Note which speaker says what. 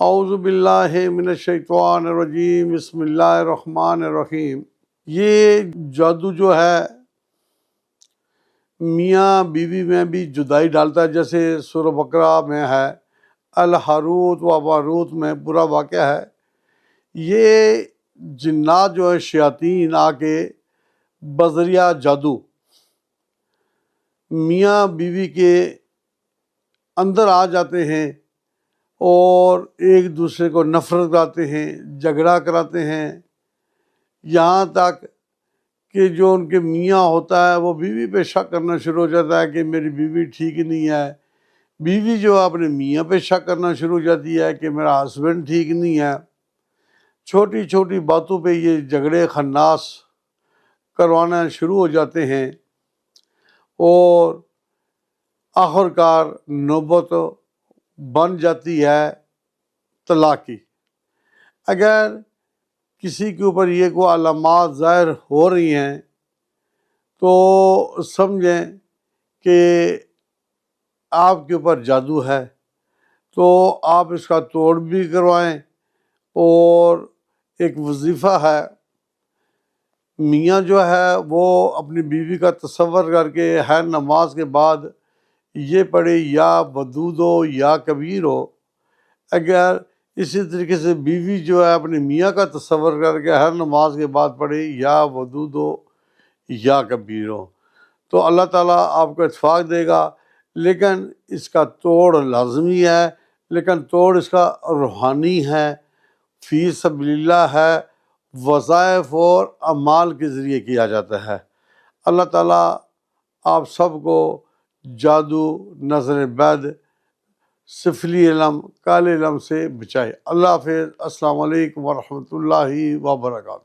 Speaker 1: اعوذ باللہ من الشیطان الرجیم، بسم اللہ الرحمن الرحیم۔ یہ جادو جو ہے میاں بیوی میں بھی جدائی ڈالتا ہے، جیسے سورہ بقرہ میں ہے، الہاروت و ماروت میں پورا واقعہ ہے۔ یہ جنات جو ہے شیاطین آ کے بذریعہ جادو میاں بیوی کے اندر آ جاتے ہیں اور ایک دوسرے کو نفرت کراتے ہیں، جھگڑا کراتے ہیں، یہاں تک کہ جو ان کے میاں ہوتا ہے وہ بیوی پہ شک کرنا شروع ہو جاتا ہے کہ میری بیوی ٹھیک نہیں ہے۔ بیوی جو ہے اپنے میاں پہ شک کرنا شروع ہو جاتی ہے کہ میرا ہسبینڈ ٹھیک نہیں ہے۔ چھوٹی چھوٹی باتوں پہ یہ جھگڑے خناس کروانا شروع ہو جاتے ہیں اور آخر کار نوبت بن جاتی ہے طلاق کی۔ اگر کسی کے اوپر یہ کوئی علامات ظاہر ہو رہی ہیں تو سمجھیں کہ آپ کے اوپر جادو ہے، تو آپ اس کا توڑ بھی کروائیں۔ اور ایک وظیفہ ہے، میاں جو ہے وہ اپنی بیوی کا تصور کر کے ہر نماز کے بعد یہ پڑھے، یا ودود ہو یا کبیر ہو۔ اگر اسی طریقے سے بیوی جو ہے اپنے میاں کا تصور کر کے ہر نماز کے بعد پڑھے، یا ودود ہو یا کبیر ہو، تو اللہ تعالیٰ آپ کو اتفاق دے گا۔ لیکن اس کا توڑ لازمی ہے، لیکن توڑ اس کا روحانی ہے، فی سبیل اللہ ہے، وظائف اور اعمال کے ذریعے کیا جاتا ہے۔ اللہ تعالیٰ آپ سب کو جادو، نظر بد، سفلی علم، کالے علم سے بچائے۔ اللہ حافظ۔ السلام علیکم ورحمۃ اللہ وبرکاتہ۔